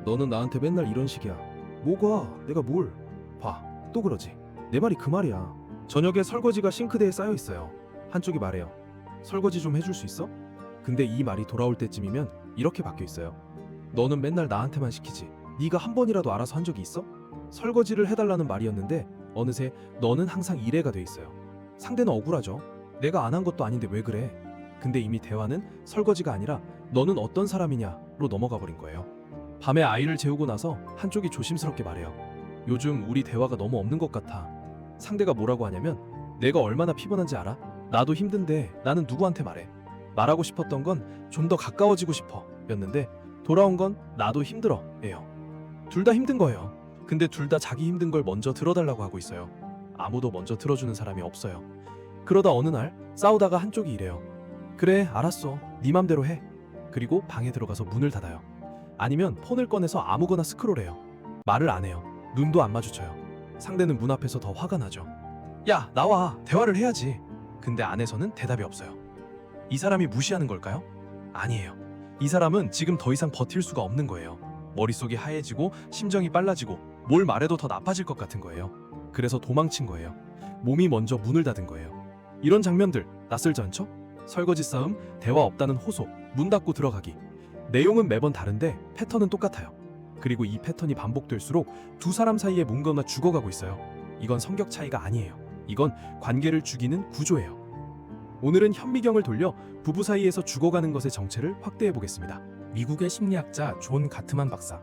너는 나한테 맨날 이런 식이야. 뭐가? 내가 뭘? 봐, 또 그러지. 내 말이 그 말이야. 저녁에 설거지가 싱크대에 쌓여 있어요. 한쪽이 말해요. 설거지 좀 해줄 수 있어? 근데 이 말이 돌아올 때쯤이면 이렇게 바뀌어 있어요. 너는 맨날 나한테만 시키지. 네가 한 번이라도 알아서 한 적이 있어? 설거지를 해달라는 말이었는데 어느새 너는 항상 이래가 돼 있어요. 상대는 억울하죠. 내가 안 한 것도 아닌데 왜 그래? 근데 이미 대화는 설거지가 아니라 너는 어떤 사람이냐로 넘어가 버린 거예요. 밤에 아이를 재우고 나서 한쪽이 조심스럽게 말해요. 요즘 우리 대화가 너무 없는 것 같아. 상대가 뭐라고 하냐면 내가 얼마나 피곤한지 알아? 나도 힘든데 나는 누구한테 말해? 말하고 싶었던 건 좀 더 가까워지고 싶어 였는데 돌아온 건 나도 힘들어 예요. 둘 다 힘든 거예요. 근데 둘 다 자기 힘든 걸 먼저 들어달라고 하고 있어요. 아무도 먼저 들어주는 사람이 없어요. 그러다 어느 날 싸우다가 한쪽이 이래요. 그래 알았어 네 맘대로 해. 그리고 방에 들어가서 문을 닫아요. 아니면 폰을 꺼내서 아무거나 스크롤해요. 말을 안 해요. 눈도 안 마주쳐요. 상대는 문 앞에서 더 화가 나죠. 야 나와 대화를 해야지. 근데 안에서는 대답이 없어요. 이 사람이 무시하는 걸까요? 아니에요. 이 사람은 지금 더 이상 버틸 수가 없는 거예요. 머릿속이 하얘지고 심정이 빨라지고 뭘 말해도 더 나빠질 것 같은 거예요. 그래서 도망친 거예요. 몸이 먼저 문을 닫은 거예요. 이런 장면들 낯설지 않죠? 설거지 싸움, 대화 없다는 호소, 문 닫고 들어가기. 내용은 매번 다른데 패턴은 똑같아요. 그리고 이 패턴이 반복될수록 두 사람 사이에 뭔가가 죽어가고 있어요. 이건 성격 차이가 아니에요. 이건 관계를 죽이는 구조예요. 오늘은 현미경을 돌려 부부 사이에서 죽어가는 것의 정체를 확대해 보겠습니다. 미국의 심리학자 존 가트만 박사.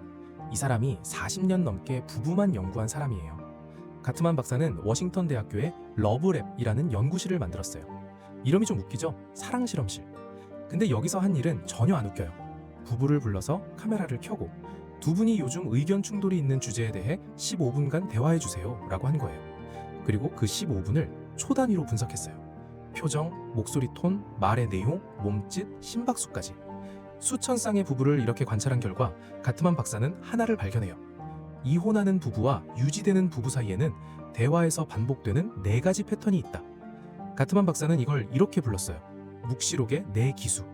이 사람이 40년 넘게 부부만 연구한 사람이에요. 가트만 박사는 워싱턴 대학교의 러브랩이라는 연구실을 만들었어요. 이름이 좀 웃기죠? 사랑 실험실. 근데 여기서 한 일은 전혀 안 웃겨요. 부부를 불러서 카메라를 켜고 두 분이 요즘 의견 충돌이 있는 주제에 대해 15분간 대화해 주세요 라고 한 거예요. 그리고 그 15분을 초 단위로 분석했어요. 표정, 목소리 톤, 말의 내용, 몸짓, 심박수까지. 수천 쌍의 부부를 이렇게 관찰한 결과 가트만 박사는 하나를 발견해요. 이혼하는 부부와 유지되는 부부 사이에는 대화에서 반복되는 4가지 패턴이 있다. 가트만 박사는 이걸 이렇게 불렀어요. 묵시록의 4기수.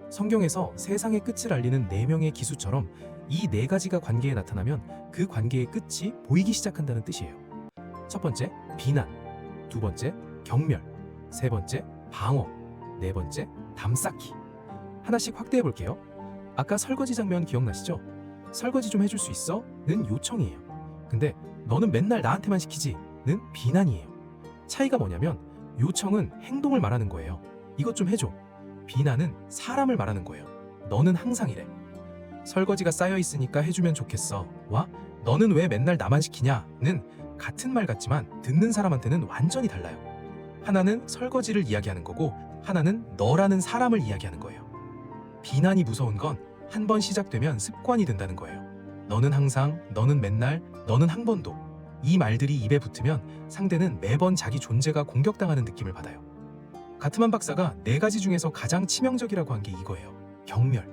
성경에서 세상의 끝을 알리는 4명의 기수처럼 이 4가지가 관계에 나타나면 그 관계의 끝이 보이기 시작한다는 뜻이에요. 첫 번째, 비난. 두 번째, 경멸. 세 번째, 방어. 네 번째, 담쌓기. 하나씩 확대해 볼게요. 아까 설거지 장면 기억나시죠? 설거지 좀 해줄 수 있어? 는 요청이에요. 근데 너는 맨날 나한테만 시키지? 는 비난이에요. 차이가 뭐냐면 요청은 행동을 말하는 거예요. 이것 좀 해줘. 비난은 사람을 말하는 거예요. 너는 항상 이래. 설거지가 쌓여 있으니까 해주면 좋겠어. 와, 너는 왜 맨날 나만 시키냐? 는 같은 말 같지만 듣는 사람한테는 완전히 달라요. 하나는 설거지를 이야기하는 거고 하나는 너라는 사람을 이야기하는 거예요. 비난이 무서운 건 한 번 시작되면 습관이 된다는 거예요. 너는 항상, 너는 맨날, 너는 한 번도. 이 말들이 입에 붙으면 상대는 매번 자기 존재가 공격당하는 느낌을 받아요. 가트만 박사가 4가지 중에서 가장 치명적이라고 한 게 이거예요. 경멸.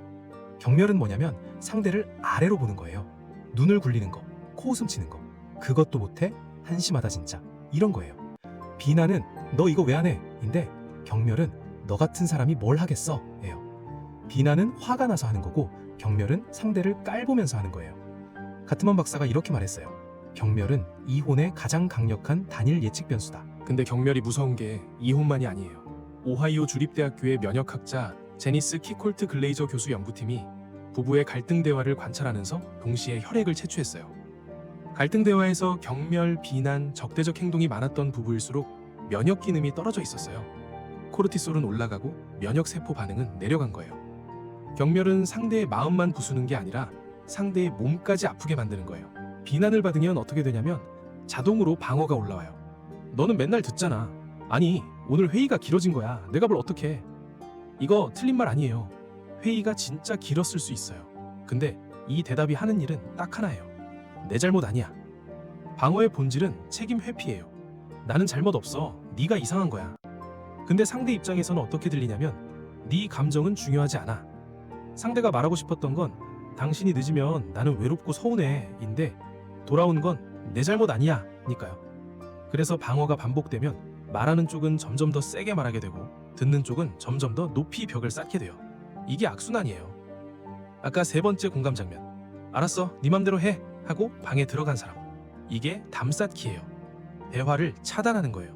경멸은 뭐냐면 상대를 아래로 보는 거예요. 눈을 굴리는 거, 코웃음 치는 거. 그것도 못해? 한심하다 진짜. 이런 거예요. 비난은 너 이거 왜 안 해? 인데 경멸은 너 같은 사람이 뭘 하겠어? 예요. 비난은 화가 나서 하는 거고 경멸은 상대를 깔보면서 하는 거예요. 가트만 박사가 이렇게 말했어요. 경멸은 이혼의 가장 강력한 단일 예측 변수다. 근데 경멸이 무서운 게 이혼만이 아니에요. 오하이오 주립대학교의 면역학자 제니스 키콜트 글레이저 교수 연구팀이 부부의 갈등 대화를 관찰하면서 동시에 혈액을 채취했어요. 갈등 대화에서 경멸, 비난, 적대적 행동이 많았던 부부일수록 면역 기능이 떨어져 있었어요. 코르티솔은 올라가고 면역 세포 반응은 내려간 거예요. 경멸은 상대의 마음만 부수는 게 아니라 상대의 몸까지 아프게 만드는 거예요. 비난을 받으면 어떻게 되냐면 자동으로 방어가 올라와요. 너는 맨날 듣잖아. 아니, 오늘 회의가 길어진 거야. 내가 뭘 어떡해. 이거 틀린 말 아니에요. 회의가 진짜 길었을 수 있어요. 근데 이 대답이 하는 일은 딱 하나예요. 내 잘못 아니야. 방어의 본질은 책임 회피예요. 나는 잘못 없어. 네가 이상한 거야. 근데 상대 입장에서는 어떻게 들리냐면 네 감정은 중요하지 않아. 상대가 말하고 싶었던 건 당신이 늦으면 나는 외롭고 서운해 인데 돌아오는 건 내 잘못 아니야 니까요. 그래서 방어가 반복되면 말하는 쪽은 점점 더 세게 말하게 되고 듣는 쪽은 점점 더 높이 벽을 쌓게 돼요. 이게 악순환이에요. 아까 세 번째 공감 장면. 알았어, 네 맘대로 해 하고 방에 들어간 사람. 이게 담쌓기예요. 대화를 차단하는 거예요.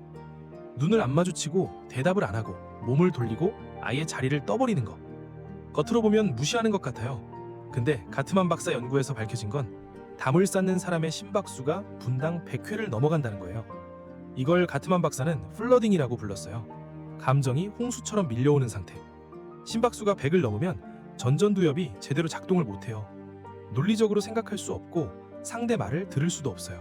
눈을 안 마주치고 대답을 안 하고 몸을 돌리고 아예 자리를 떠버리는 거. 겉으로 보면 무시하는 것 같아요. 근데 가트만 박사 연구에서 밝혀진 건 담을 쌓는 사람의 심박수가 분당 100회를 넘어간다는 거예요. 이걸 가트만 박사는 플러딩이라고 불렀어요. 감정이 홍수처럼 밀려오는 상태. 심박수가 100을 넘으면 전전두엽이 제대로 작동을 못해요. 논리적으로 생각할 수 없고 상대 말을 들을 수도 없어요.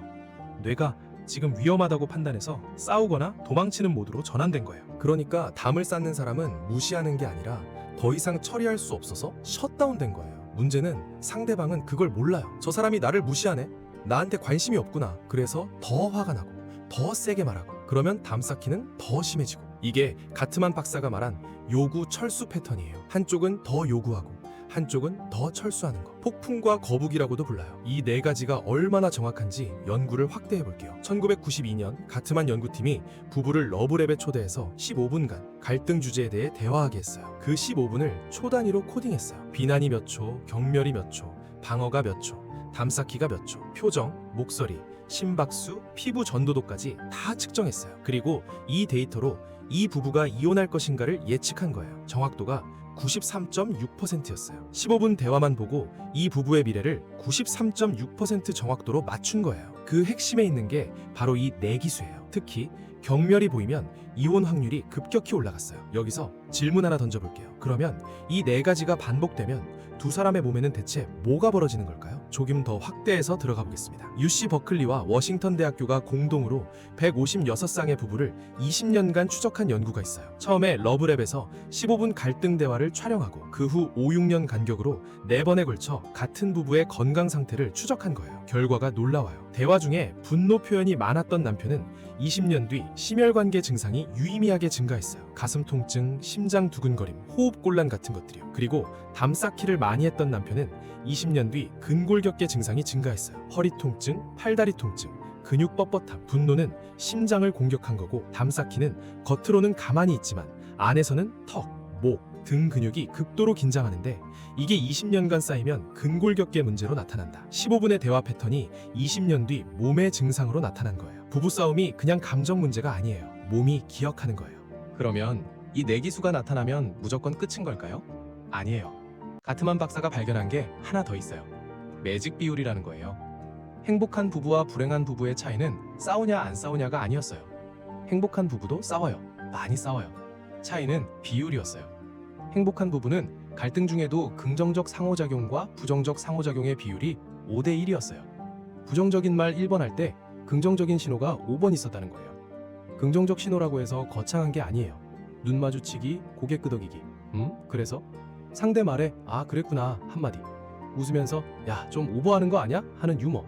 뇌가 지금 위험하다고 판단해서 싸우거나 도망치는 모드로 전환된 거예요. 그러니까 담을 쌓는 사람은 무시하는 게 아니라 더 이상 처리할 수 없어서 셧다운된 거예요. 문제는 상대방은 그걸 몰라요. 저 사람이 나를 무시하네? 나한테 관심이 없구나. 그래서 더 화가 나고 더 세게 말하고 그러면 담 쌓기는 더 심해지고 이게 가트만 박사가 말한 요구 철수 패턴이에요. 한쪽은 더 요구하고 한쪽은 더 철수하는 거. 폭풍과 거북이라고도 불러요. 이 네 가지가 얼마나 정확한지 연구를 확대해 볼게요. 1992년 가트만 연구팀이 부부를 러브랩에 초대해서 15분간 갈등 주제에 대해 대화하게 했어요. 그 15분을 초 단위로 코딩했어요. 비난이 몇 초, 경멸이 몇 초, 방어가 몇 초, 담쌓기가 몇 초, 표정, 목소리, 심박수, 피부 전도도까지 다 측정했어요. 그리고 이 데이터로 이 부부가 이혼할 것인가를 예측한 거예요. 정확도가 93.6%였어요. 15분 대화만 보고 이 부부의 미래를 93.6% 정확도로 맞춘 거예요. 그 핵심에 있는 게 바로 이 내기수예요. 특히 경멸이 보이면 이혼 확률이 급격히 올라갔어요. 여기서 질문 하나 던져볼게요. 그러면 이 네 가지가 반복되면 두 사람의 몸에는 대체 뭐가 벌어지는 걸까요? 조금 더 확대해서 들어가 보겠습니다. UC 버클리와 워싱턴 대학교가 공동으로 156쌍의 부부를 20년간 추적한 연구가 있어요. 처음에 러브랩에서 15분 갈등 대화를 촬영하고 그 후 5, 6년 간격으로 4번에 걸쳐 같은 부부의 건강 상태를 추적한 거예요. 결과가 놀라워요. 대화 중에 분노 표현이 많았던 남편은 20년 뒤 심혈관계 증상이 유의미하게 증가했어요. 가슴 통증, 심장 두근거림, 호흡곤란 같은 것들이요. 그리고 담 쌓기를 많이 했던 남편은 20년 뒤 근골격계 증상이 증가했어요. 허리 통증, 팔다리 통증, 근육 뻣뻣함. 분노는 심장을 공격한 거고 담 쌓기는 겉으로는 가만히 있지만 안에서는 턱, 목, 등 근육이 극도로 긴장하는데 이게 20년간 쌓이면 근골격계 문제로 나타난다. 15분의 대화 패턴이 20년 뒤 몸의 증상으로 나타난 거예요. 부부싸움이 그냥 감정 문제가 아니에요. 몸이 기억하는 거예요. 그러면 이 내기수가 나타나면 무조건 끝인 걸까요? 아니에요. 가트만 박사가 발견한 게 하나 더 있어요. 매직 비율이라는 거예요. 행복한 부부와 불행한 부부의 차이는 싸우냐 안 싸우냐가 아니었어요. 행복한 부부도 싸워요. 많이 싸워요. 차이는 비율이었어요. 행복한 부부는 갈등 중에도 긍정적 상호작용과 부정적 상호작용의 비율이 5대 1이었어요. 부정적인 말 1번 할 때 긍정적인 신호가 5번 있었다는 거예요. 긍정적 신호라고 해서 거창한 게 아니에요. 눈 마주치기, 고개 끄덕이기. 그래서 상대 말에 아 그랬구나 한마디. 웃으면서 야 좀 오버하는 거 아냐? 하는 유머.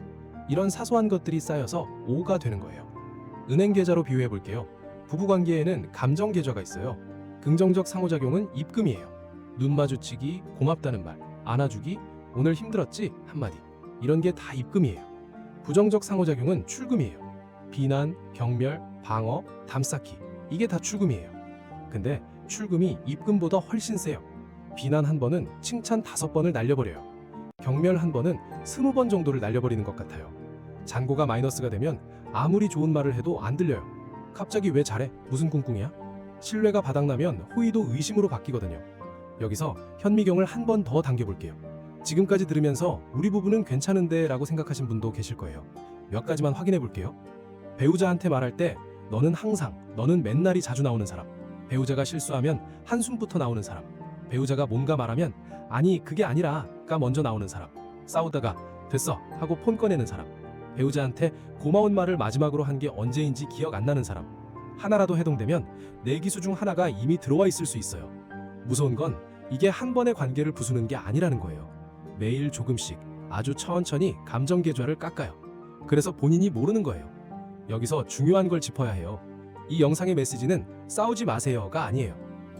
이런 사소한 것들이 쌓여서 5가 되는 거예요. 은행 계좌로 비유해 볼게요. 부부관계에는 감정 계좌가 있어요. 긍정적 상호작용은 입금이에요. 눈 마주치기, 고맙다는 말, 안아주기, 오늘 힘들었지? 한마디. 이런 게 다 입금이에요. 부정적 상호작용은 출금이에요. 비난, 경멸, 방어, 담쌓기. 이게 다 출금이에요. 근데 출금이 입금보다 훨씬 세요. 비난 한 번은 칭찬 5번을 날려버려요. 경멸 한 번은 20번 정도를 날려버리는 것 같아요. 잔고가 마이너스가 되면 아무리 좋은 말을 해도 안 들려요. 갑자기 왜 잘해? 무슨 꿍꿍이야? 신뢰가 바닥나면 호의도 의심으로 바뀌거든요. 여기서 현미경을 한 번 더 당겨볼게요. 지금까지 들으면서 우리 부부는 괜찮은데 라고 생각하신 분도 계실 거예요. 몇 가지만 확인해 볼게요. 배우자한테 말할 때 너는 항상, 너는 맨날이 자주 나오는 사람. 배우자가 실수하면 한숨부터 나오는 사람. 배우자가 뭔가 말하면 아니 그게 아니라가 먼저 나오는 사람. 싸우다가 됐어 하고 폰 꺼내는 사람. 배우자한테 고마운 말을 마지막으로 한 게 언제인지 기억 안 나는 사람. 하나라도 해동되면 내기수 중 하나가 이미 들어와 있을 수 있어요. 무서운 건 이게 한 번의 관계를 부수는 게 아니라는 거예요. 매일 조금씩 아주 천천히 감정 계좌를 깎아요. 그래서 본인이 모르는 거예요. 여기서 중요한 걸 짚어야 해요. 이 영상의 메시지는 싸우지 마세요가 아니에요.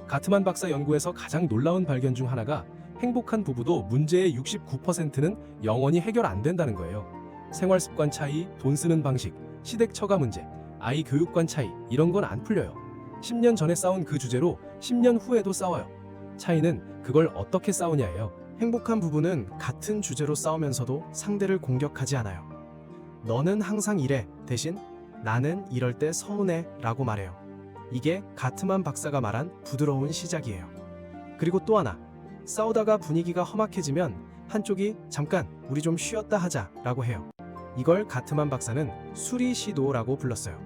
가트만 박사 연구에서 가장 놀라운 발견 중 하나가 행복한 부부도 문제의 69%는 영원히 해결 안 된다는 거예요. 생활 습관 차이, 돈 쓰는 방식, 시댁 처가 문제, 아이 교육관 차이 이런 건 안 풀려요. 10년 전에 싸운 그 주제로 10년 후에도 싸워요. 차이는 그걸 어떻게 싸우냐예요. 행복한 부부는 같은 주제로 싸우면서도 상대를 공격하지 않아요. 너는 항상 이래 대신 나는 이럴 때 서운해 라고 말해요. 이게 가트만 박사가 말한 부드러운 시작이에요. 그리고 또 하나, 싸우다가 분위기가 험악해지면 한쪽이 잠깐 우리 좀 쉬었다 하자 라고 해요. 이걸 가트만 박사는 수리 시도라고 불렀어요.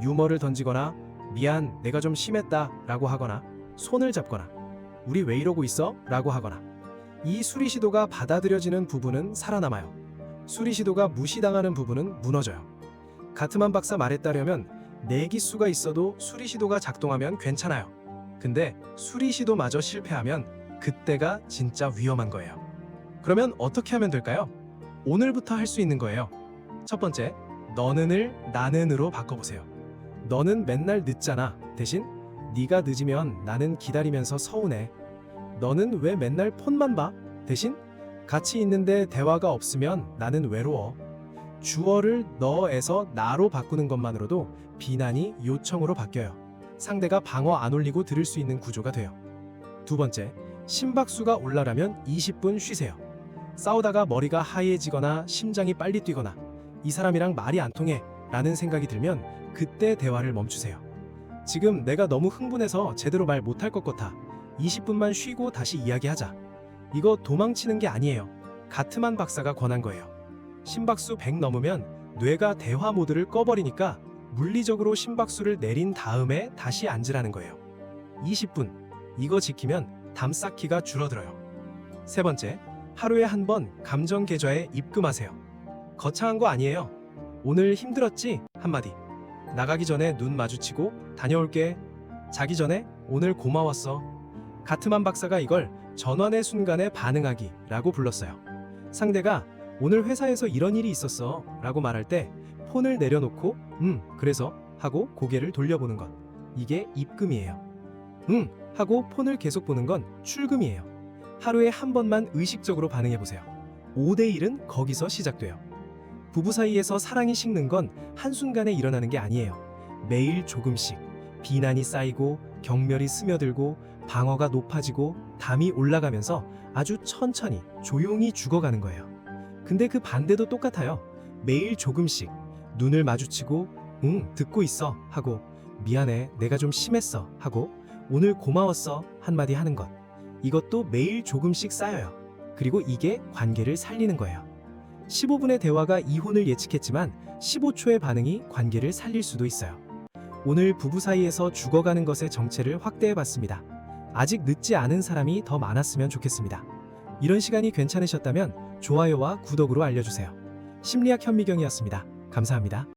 유머를 던지거나 미안 내가 좀 심했다 라고 하거나 손을 잡거나 우리 왜 이러고 있어? 라고 하거나 이 수리 시도가 받아들여지는 부부는 살아남아요. 수리 시도가 무시당하는 부부는 무너져요. 가트만 박사 말에 따르면 내기수가 있어도 수리 시도가 작동하면 괜찮아요. 근데 수리 시도마저 실패하면 그때가 진짜 위험한 거예요. 그러면 어떻게 하면 될까요? 오늘부터 할 수 있는 거예요. 첫 번째, 너는을 나는으로 바꿔보세요. 너는 맨날 늦잖아. 대신 네가 늦으면 나는 기다리면서 서운해. 너는 왜 맨날 폰만 봐? 대신 같이 있는데 대화가 없으면 나는 외로워. 주어를 너에서 나로 바꾸는 것만으로도 비난이 요청으로 바뀌어요. 상대가 방어 안 올리고 들을 수 있는 구조가 돼요. 두 번째, 심박수가 올라라면 20분 쉬세요. 싸우다가 머리가 하얘지거나 심장이 빨리 뛰거나 이 사람이랑 말이 안 통해 라는 생각이 들면 그때 대화를 멈추세요. 지금 내가 너무 흥분해서 제대로 말 못할 것 같아. 20분만 쉬고 다시 이야기하자. 이거 도망치는 게 아니에요. 가트만 박사가 권한 거예요. 심박수 100 넘으면 뇌가 대화 모드를 꺼버리니까 물리적으로 심박수를 내린 다음에 다시 앉으라는 거예요. 20분. 이거 지키면 담 쌓기가 줄어들어요. 세 번째, 하루에 한 번 감정 계좌에 입금하세요. 거창한 거 아니에요. 오늘 힘들었지? 한마디. 나가기 전에 눈 마주치고 다녀올게. 자기 전에 오늘 고마웠어. 가트만 박사가 이걸 전환의 순간에 반응하기 라고 불렀어요. 상대가 오늘 회사에서 이런 일이 있었어 라고 말할 때 폰을 내려놓고 그래서 하고 고개를 돌려보는 것. 이게 입금이에요. 하고 폰을 계속 보는 건 출금이에요. 하루에 한 번만 의식적으로 반응해보세요. 5대1은 거기서 시작돼요. 부부 사이에서 사랑이 식는 건 한순간에 일어나는 게 아니에요. 매일 조금씩 비난이 쌓이고 경멸이 스며들고 방어가 높아지고 담이 올라가면서 아주 천천히 조용히 죽어가는 거예요. 근데 그 반대도 똑같아요. 매일 조금씩 눈을 마주치고 듣고 있어 하고 미안해 내가 좀 심했어 하고 오늘 고마웠어 한마디 하는 것. 이것도 매일 조금씩 쌓여요. 그리고 이게 관계를 살리는 거예요. 15분의 대화가 이혼을 예측했지만 15초의 반응이 관계를 살릴 수도 있어요. 오늘 부부 사이에서 죽어가는 것의 정체를 확대해봤습니다. 아직 늦지 않은 사람이 더 많았으면 좋겠습니다. 이런 시간이 괜찮으셨다면 좋아요와 구독으로 알려주세요. 심리학 현미경이었습니다. 감사합니다.